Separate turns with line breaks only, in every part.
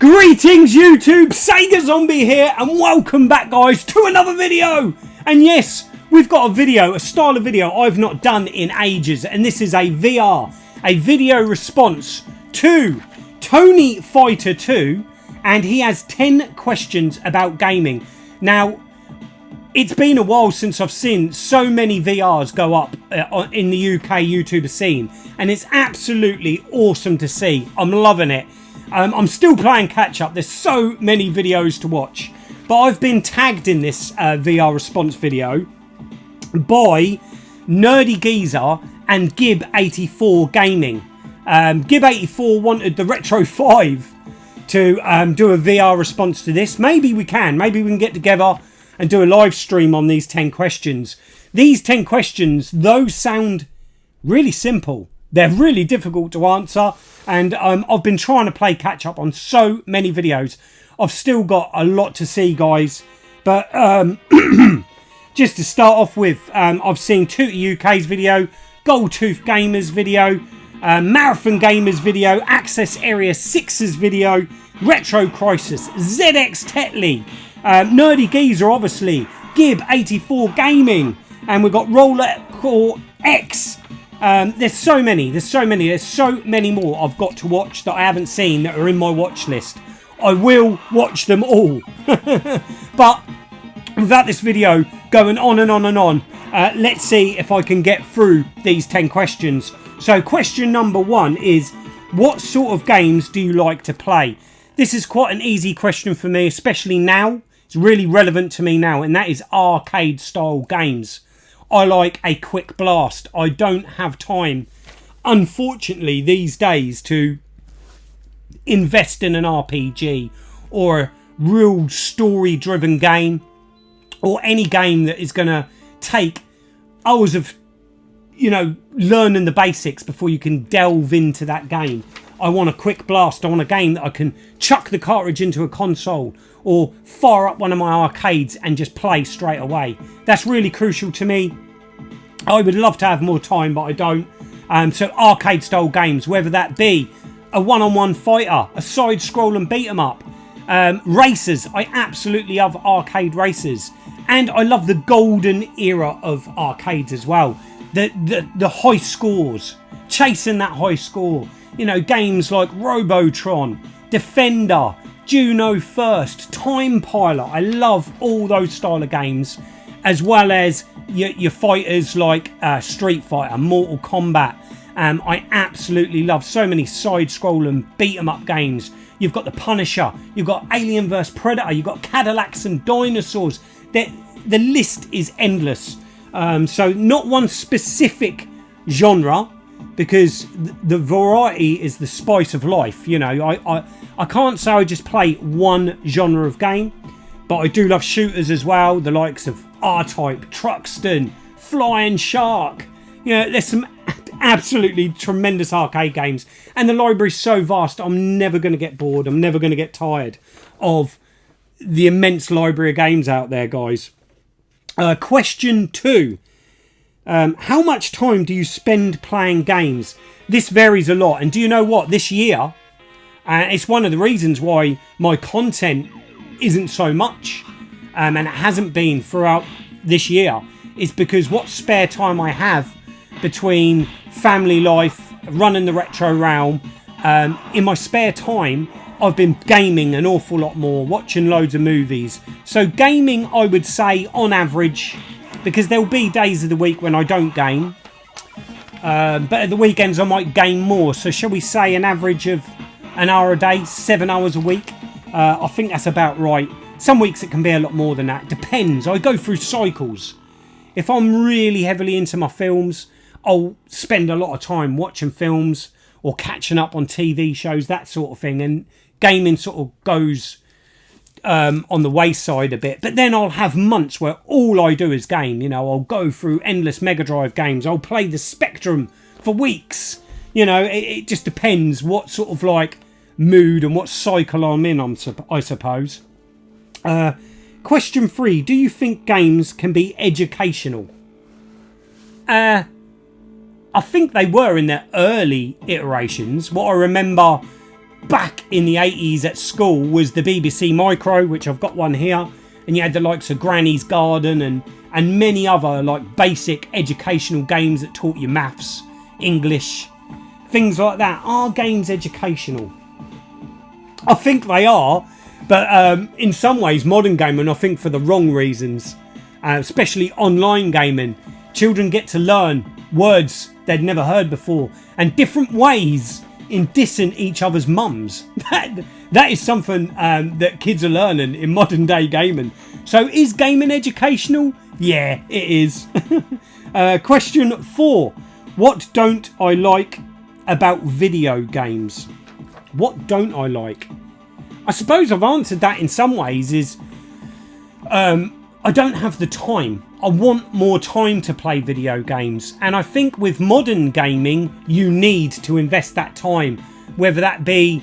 Greetings YouTube, Sega Zombie here, and welcome back guys to another video. And yes, we've got a style of video I've not done in ages, and this is a video response to Tony Fighter 2, and he has 10 questions about gaming. Now, it's been a while since I've seen so many VRs go up in the UK YouTuber scene, and it's absolutely awesome to see. I'm loving it. I'm still playing catch up. There's so many videos to watch, but I've been tagged in this VR response video by Nerdy Geezer and Gib84 Gaming. Gib84 wanted the Retro 5 to do a VR response to this. Maybe we can get together and do a live stream on these 10 questions. These 10 questions, those sound really simple. They're really difficult to answer, and I've been trying to play catch up on so many videos. I've still got a lot to see, guys, but just to start off with, I've seen Tooty UK's video, Goldtooth Gamers video, Marathon Gamers video, Access Area 6's video, Retro Crisis, ZX Tetley, Nerdy Geezer obviously, Gib84 Gaming, and we've got Roller Core X. There's so many more I've got to watch that I haven't seen that are in my watch list. I will watch them all. But without this video going on and on and on, let's see if I can get through these 10 questions. So question number 1 is, what sort of games do you like to play? This is quite an easy question for me, especially now. It's really relevant to me now, and that is arcade style games. I like a quick blast. I don't have time, unfortunately, these days to invest in an RPG or a real story-driven game, or any game that is going to take hours of, learning the basics before you can delve into that game. I want a quick blast. I want a game that I can chuck the cartridge into a console or fire up one of my arcades and just play straight away. That's really crucial to me. I would love to have more time, but I don't. So arcade style games, whether that be a one-on-one fighter, a side-scroll and beat 'em up, races. I absolutely love arcade races, and I love the golden era of arcades as well. The high scores, chasing that high score. Games like Robotron, Defender, Juno First, Time Pilot. I love all those style of games, as well as your fighters like Street Fighter, Mortal Kombat. I absolutely love so many side-scrolling beat-em-up games. You've got The Punisher, you've got Alien vs Predator, you've got Cadillacs and Dinosaurs. The list is endless. So not one specific genre, because the variety is the spice of life. I can't say I just play one genre of game, but I do love shooters as well, the likes of R-Type, Truxton, Flying Shark. There's some absolutely tremendous arcade games, and the library's so vast, I'm never going to get bored. I'm never going to get tired of the immense library of games out there, guys. Question 2. How much time do you spend playing games? This varies a lot, and do you know what? This year, it's one of the reasons why my content isn't so much, and it hasn't been throughout this year, is because what spare time I have between family life, running the retro realm, in my spare time I've been gaming an awful lot more, watching loads of movies. So gaming, I would say on average, because there'll be days of the week when I don't game, but at the weekends I might game more. So shall we say an average of an hour a day, 7 hours a week? I think that's about right. Some weeks it can be a lot more than that. Depends. I go through cycles. If I'm really heavily into my films, I'll spend a lot of time watching films or catching up on TV shows, that sort of thing. And gaming sort of goes on the wayside a bit. But then I'll have months where all I do is game. I'll go through endless Mega Drive games. I'll play the Spectrum for weeks. It just depends what sort of mood and what cycle I'm in, I suppose. Question 3. Do you think games can be educational? I think they were in their early iterations. What I remember back in the 80s at school was the BBC Micro, which I've got one here, and you had the likes of Granny's Garden and many other like basic educational games that taught you maths, English, things like that. Are games educational? I think they are, but in some ways modern gaming, I think for the wrong reasons, especially online gaming. Children get to learn words they'd never heard before and different ways in dissing each other's mums. That is something that kids are learning in modern day gaming. So is gaming educational? Yeah, it is. Question 4. What don't I like about video games? What don't I like? I suppose I've answered that in some ways. Is I don't have the time. I want more time to play video games, and I think with modern gaming you need to invest that time, whether that be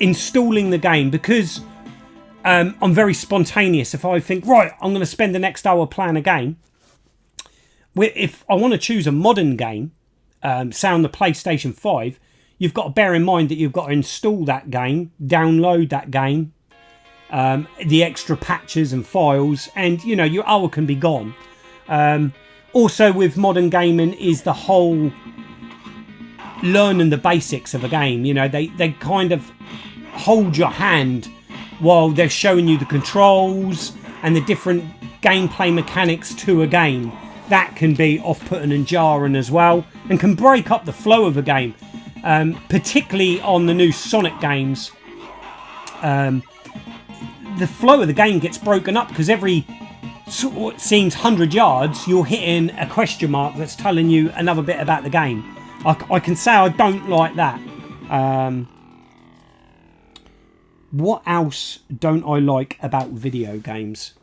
installing the game, because I'm very spontaneous. If I think, right, I'm going to spend the next hour playing a game, if I want to choose a modern game, say on the PlayStation 5, you've got to bear in mind that you've got to install that game, download that game, the extra patches and files, and you know your hour can be gone. Also with modern gaming is the whole learning the basics of a game. You know, they kind of hold your hand while they're showing you the controls and the different gameplay mechanics to a game. That can be off-putting and jarring as well, and can break up the flow of a game, particularly on the new Sonic games. The flow of the game gets broken up because every sort of seems 100 yards you're hitting a question mark that's telling you another bit about the game. I can say I don't like that. What else don't I like about video games?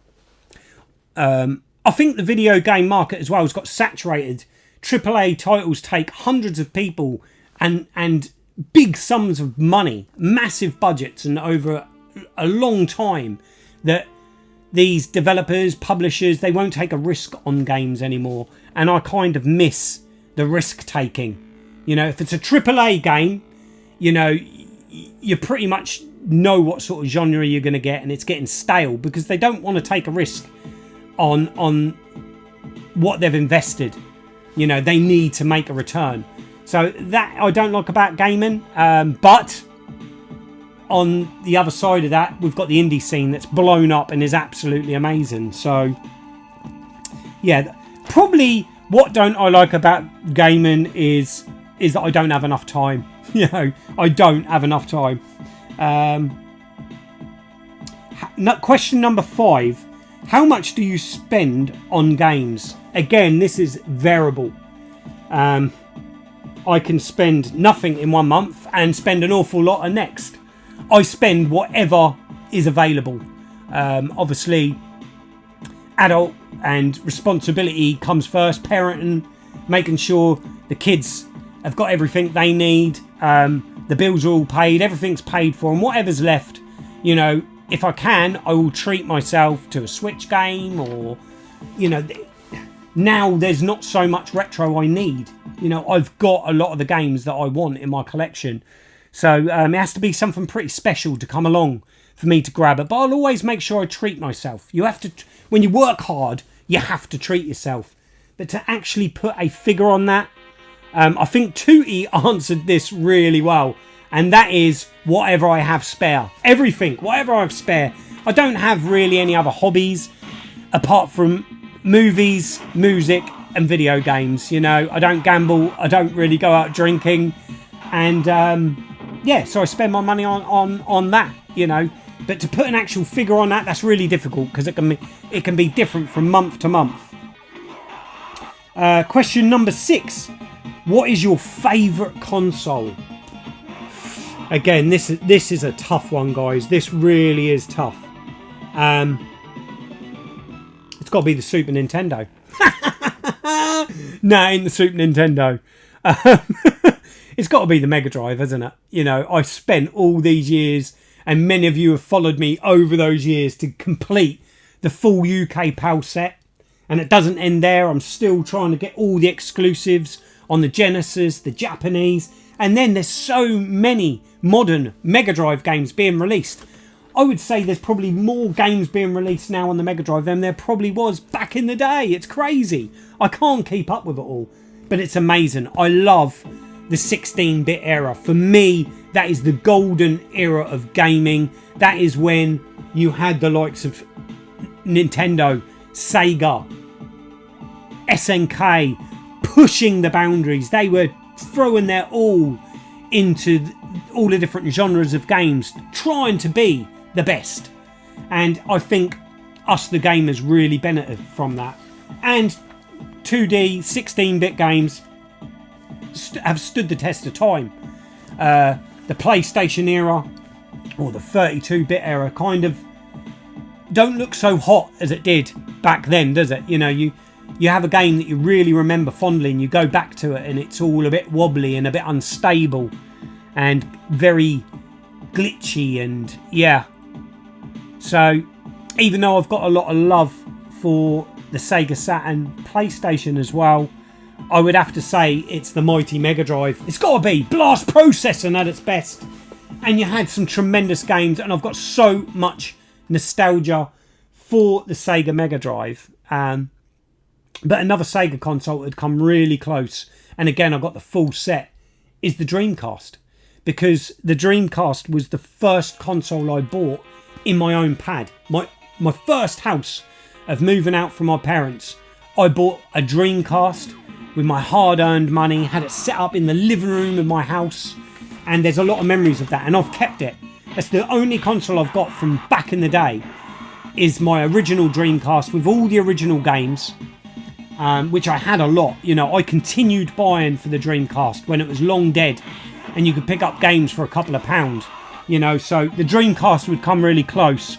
I think the video game market as well has got saturated. AAA titles take hundreds of people and big sums of money, massive budgets, and over a long time that these developers, publishers, they won't take a risk on games anymore, and I kind of miss the risk taking. You know, if it's a AAA game, you know, you pretty much know what sort of genre you're going to get, and it's getting stale because they don't want to take a risk on what they've invested. You know, they need to make a return. So that I don't like about gaming, but on the other side of that, we've got the indie scene that's blown up and is absolutely amazing. So yeah, probably what don't I like about gaming is that I don't have enough time. You know, I don't have enough time. Question number 5. How much do you spend on games? Again, this is variable. I can spend nothing in 1 month and spend an awful lot the next. I spend whatever is available. Obviously, adult and responsibility comes first. Parenting, making sure the kids have got everything they need. The bills are all paid. Everything's paid for. And whatever's left, you know, if I can, I will treat myself to a Switch game, or, you know, now there's not so much retro I need. You know, I've got a lot of the games that I want in my collection. So it has to be something pretty special to come along for me to grab it. But I'll always make sure I treat myself. You have to, when you work hard, you have to treat yourself. But to actually put a figure on that, I think Tootie answered this really well. And that is whatever I have spare. Everything, whatever I have spare. I don't have really any other hobbies apart from movies, music and video games. You know, I don't gamble. I don't really go out drinking. And yeah, so I spend my money on that, you know. But to put an actual figure on that, that's really difficult because it can be different from month to month. Question number 6. What is your favourite console? Again, this is a tough one, guys. This really is tough. It's got to be the Super Nintendo. No, it ain't the Super Nintendo. It's got to be the Mega Drive, hasn't it? You know, I spent all these years, and many of you have followed me over those years to complete the full UK PAL set. And it doesn't end there. I'm still trying to get all the exclusives on the Genesis, the Japanese. And then there's so many modern Mega Drive games being released. I would say there's probably more games being released now on the Mega Drive than there probably was back in the day. It's crazy. I can't keep up with it all, but it's amazing. I love the 16-bit era. For me, that is the golden era of gaming. That is when you had the likes of Nintendo, Sega, SNK pushing the boundaries. They were throwing their all into all the different genres of games, trying to be the best. And I think us, the gamers, really benefited from that. And 2D 16-bit games have stood the test of time. The PlayStation era, or the 32-bit era, kind of don't look so hot as it did back then, does it? You know, you have a game that you really remember fondly, and you go back to it and it's all a bit wobbly and a bit unstable and very glitchy, and yeah. So even though I've got a lot of love for the Sega Saturn, PlayStation as well, I would have to say it's the mighty Mega Drive. It's got to be blast processing at its best. And you had some tremendous games, and I've got so much nostalgia for the Sega Mega Drive. But another Sega console had come really close, and again I got the full set, is the Dreamcast. Because the Dreamcast was the first console I bought in my own pad. My first house of moving out from my parents, I bought a Dreamcast with my hard-earned money, had it set up in the living room of my house, and there's a lot of memories of that, and I've kept it. That's the only console I've got from back in the day, is my original Dreamcast with all the original games, which I had a lot. You know, I continued buying for the Dreamcast when it was long dead, and you could pick up games for a couple of pounds. You know, so the Dreamcast would come really close.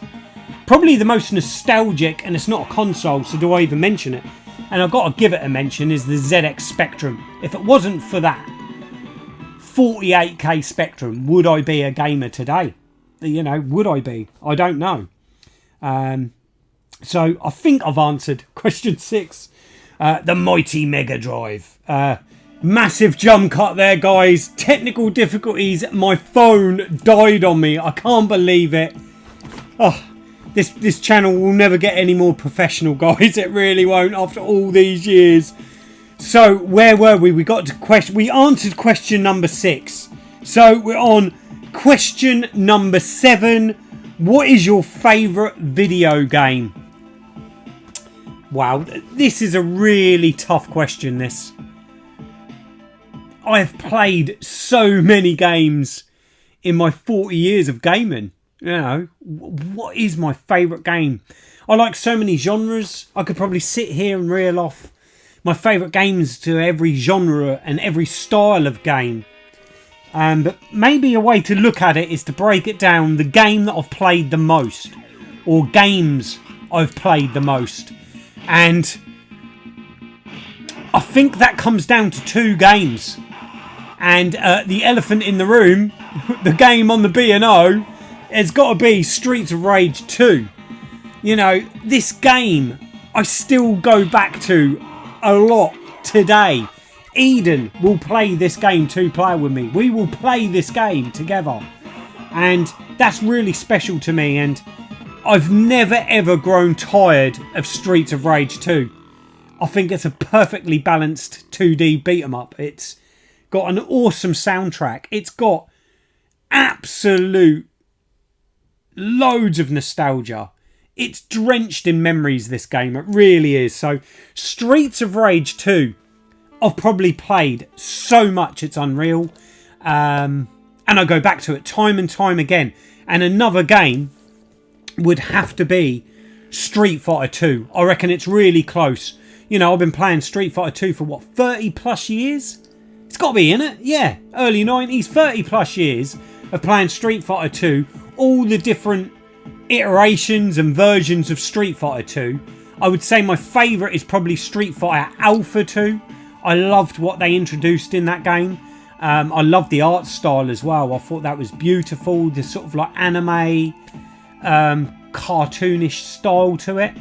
Probably the most nostalgic, and it's not a console, so do I even mention it? And I've got to give it a mention, is the ZX Spectrum. If it wasn't for that 48K Spectrum, would I be a gamer today? You know, would I be? I don't know. So I think I've answered question 6. The mighty Mega Drive. Massive jump cut there, guys. Technical difficulties. My phone died on me. I can't believe it. Oh, this channel will never get any more professional, guys. It really won't after all these years. So where were we? We got to question. We answered question number 6. So we're on question number 7. What is your favourite video game? Wow, this is a really tough question, this. I have played so many games in my 40 years of gaming. You know, what is my favourite game? I like so many genres. I could probably sit here and reel off my favourite games to every genre and every style of game. But maybe a way to look at it is to break it down, the game that I've played the most, or games I've played the most. And I think that comes down to 2 games. And the elephant in the room, the game on the B&O, has got to be Streets of Rage 2. You know, this game I still go back to a lot today. Eden will play this game 2-player with me. We will play this game together. And that's really special to me. And I've never ever grown tired of Streets of Rage 2. I think it's a perfectly balanced 2D beat 'em up. It's got an awesome soundtrack. It's got absolute loads of nostalgia. It's drenched in memories, this game. It really is. So Streets of Rage 2, I've probably played so much it's unreal. And I go back to it time and time again. And another game would have to be Street Fighter 2. I reckon it's really close. You know, I've been playing Street Fighter 2 for what, 30 plus years? It's got to be, in it. Yeah, early 90s, 30 plus years of playing Street Fighter 2. All the different iterations and versions of Street Fighter 2. I would say my favourite is probably Street Fighter Alpha 2. I loved what they introduced in that game. I loved the art style as well. I thought that was beautiful. The sort of like anime, cartoonish style to it.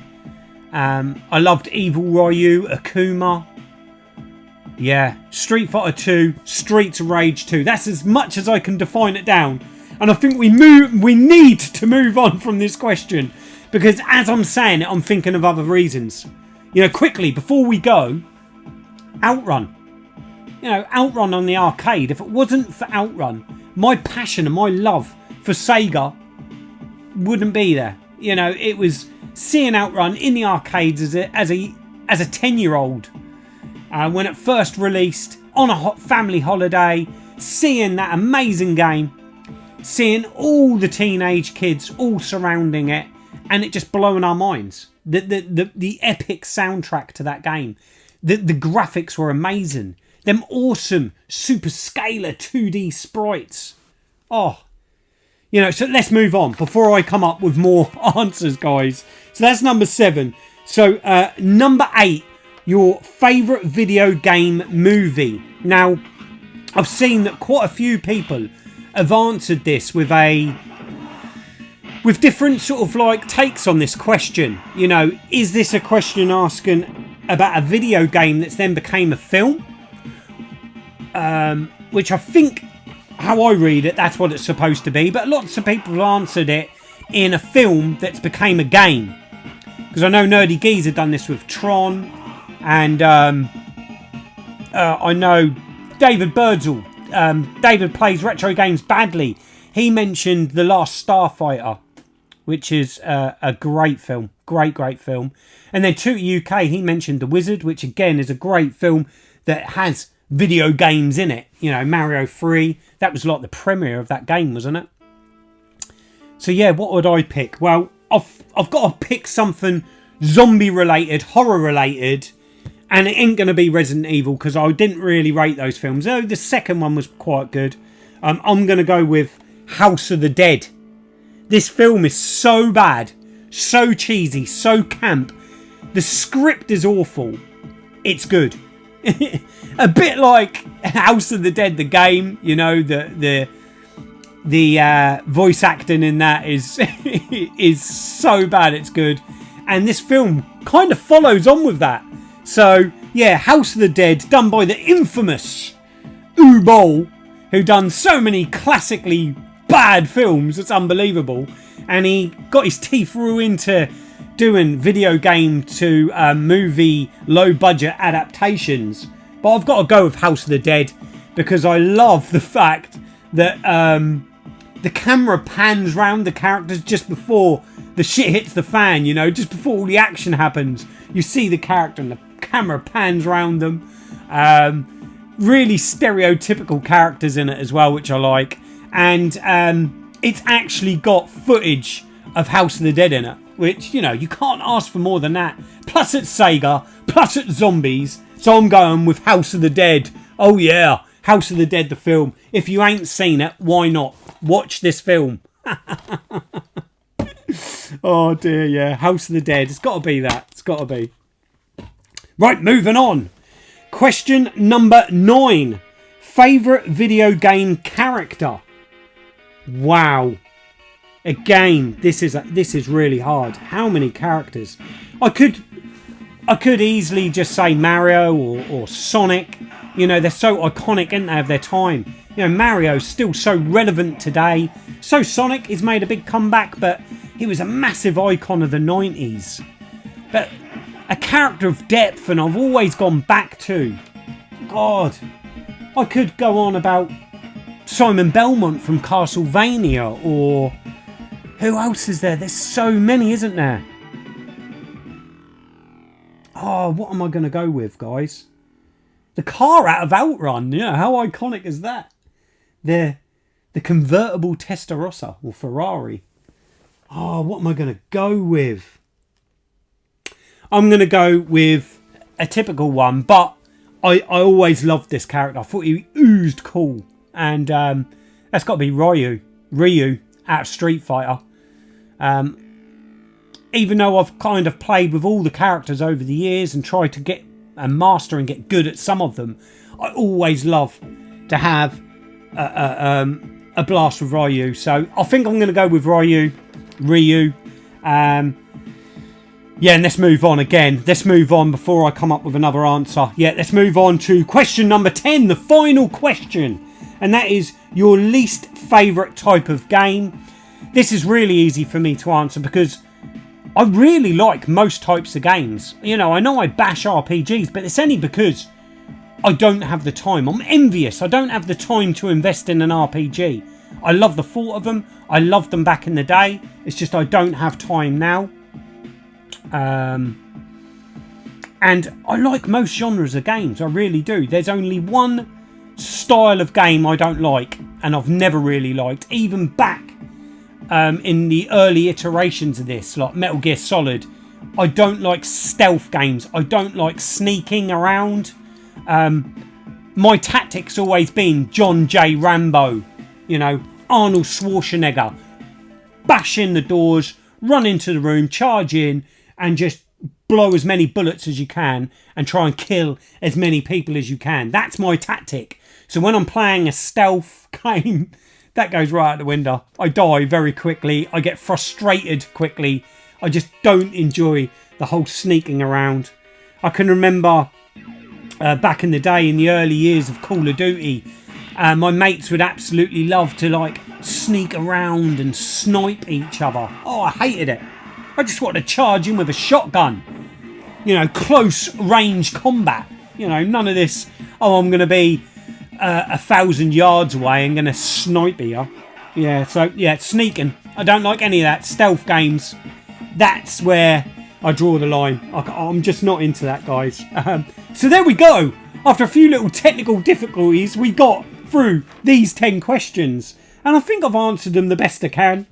I loved Evil Ryu, Akuma. Yeah, Street Fighter 2, Streets of Rage 2. That's as much as I can define it down. And I think we need to move on from this question, because as I'm saying it, I'm thinking of other reasons. You know, quickly, before we go, Outrun. You know, Outrun on the arcade. If it wasn't for Outrun, my passion and my love for Sega wouldn't be there. You know, it was seeing Outrun in the arcades as a 10-year-old. When it first released on a family holiday, seeing that amazing game, seeing all the teenage kids all surrounding it, and it just blowing our minds. The epic soundtrack to that game, the graphics were amazing. Them awesome super scalar 2D sprites. Oh, you know. So let's move on before I come up with more answers, guys. So that's number 7. So number 8. Your favourite video game movie. Now, I've seen that quite a few people have answered this with different sort of like takes on this question. You know, is this a question asking about a video game that's then became a film? Which I think, how I read it, that's what it's supposed to be. But lots of people have answered it in a film that's became a game. Because I know Nerdy Geezer done this with Tron. And I know David Birdsall, David plays retro games badly. He mentioned The Last Starfighter, which is a great film. Great film. And then to UK, he mentioned The Wizard, which again is a great film that has video games in it. You know, Mario 3. That was like the premiere of that game, wasn't it? So yeah, what would I pick? Well, I've got to pick something zombie related, horror related. And it ain't going to be Resident Evil, because I didn't really rate those films. Though the second one was quite good. I'm going to go with House of the Dead. This film is so bad, so cheesy, so camp. The script is awful. It's good. A bit like House of the Dead, the game. You know, the voice acting in that is is so bad it's good. And this film kind of follows on with that. So, yeah, House of the Dead, done by the infamous Uwe Boll, who done so many classically bad films, it's unbelievable. And he got his teeth through into doing video game to movie low-budget adaptations. But I've got to go with House of the Dead, because I love the fact that the camera pans round the characters just before the shit hits the fan, you know, just before all the action happens. You see the character and the camera pans around them. Really stereotypical characters in it as well, which I like. And it's actually got footage of House of the Dead in it, which, you know, you can't ask for more than that. Plus it's Sega, plus it's zombies. So I'm going with House of the Dead. Oh yeah, House of the Dead, the film. If you ain't seen it, why not? Watch this film. Oh dear, yeah. House of the Dead. It's got to be that. It's got to be. Right, moving on. Question number 9. Favourite video game character? Wow. Again, this is really hard. How many characters? I could easily just say Mario or Sonic. You know, they're so iconic, aren't they, of their time. You know, Mario's still so relevant today. So Sonic has made a big comeback, but he was a massive icon of the 90s. But a character of depth, and I've always gone back to, God, I could go on about Simon Belmont from Castlevania, or who else is there? There's so many, isn't there? Oh, what am I going to go with, guys? The car out of Outrun, you know, how iconic is that? The convertible Testarossa, or Ferrari. Oh, what am I going to go with? I'm going to go with a typical one, but I always loved this character. I thought he oozed cool. And that's got to be Ryu out of Street Fighter. Even though I've kind of played with all the characters over the years and tried to get and master and get good at some of them, I always love to have a blast with Ryu. So I think I'm going to go with Ryu. Yeah, and let's move on again. Let's move on before I come up with another answer. Yeah, let's move on to question number 10, the final question. And that is your least favourite type of game. This is really easy for me to answer because I really like most types of games. You know I bash RPGs, but it's only because I don't have the time. I'm envious. I don't have the time to invest in an RPG. I love the thought of them. I loved them back in the day. It's just I don't have time now. And I like most genres of games. I really do. There's only one style of game I don't like, and I've never really liked, even back in the early iterations of this, like Metal Gear Solid. I don't like stealth games. I don't like sneaking around. My tactic's always been John J. Rambo, you know, Arnold Schwarzenegger. Bash in the doors, run into the room, charge in, and just blow as many bullets as you can and try and kill as many people as you can. That's my tactic. So when I'm playing a stealth game, that goes right out the window. I die very quickly. I get frustrated quickly. I just don't enjoy the whole sneaking around. I can remember back in the day, in the early years of Call of Duty, my mates would absolutely love to like sneak around and snipe each other. Oh, I hated it. I just wanted to charge in with a shotgun. You know, close range combat. You know, none of this, oh, I'm going to be 1,000 yards away and going to snipe you. Yeah, so, yeah, sneaking. I don't like any of that. Stealth games, that's where I draw the line. I'm just not into that, guys. So there we go. After a few little technical difficulties, we got through these 10 questions. And I think I've answered them the best I can.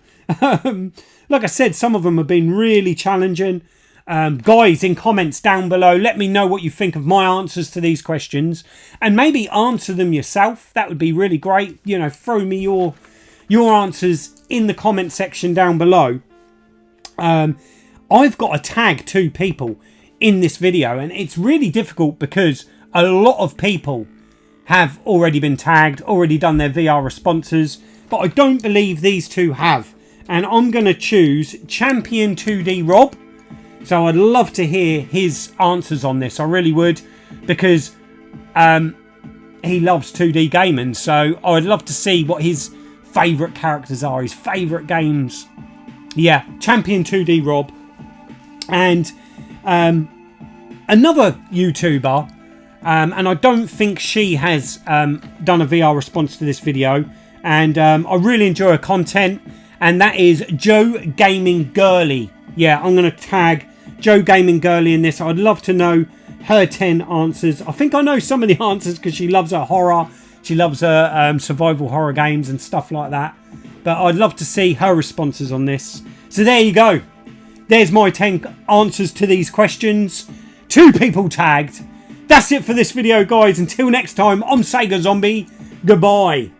Like I said, some of them have been really challenging. Guys, in comments down below, let me know what you think of my answers to these questions. And maybe answer them yourself. That would be really great. You know, throw me your answers in the comment section down below. I've got to tag 2 people in this video. And it's really difficult because a lot of people have already been tagged, already done their VR responses. But I don't believe these 2 have. And I'm going to choose Champion 2D Rob. So I'd love to hear his answers on this. I really would. Because he loves 2D gaming. So I'd love to see what his favourite characters are. His favourite games. Yeah, Champion 2D Rob. And another YouTuber. And I don't think she has done a VR response to this video. And I really enjoy her content. And that is Joe Gaming Girly. Yeah, I'm going to tag Joe Gaming Girly in this. I'd love to know her 10 answers. I think I know some of the answers because she loves her horror. She loves her survival horror games and stuff like that. But I'd love to see her responses on this. So there you go. There's my 10 answers to these questions. 2 people tagged. That's it for this video, guys. Until next time, I'm Sega Zombie. Goodbye.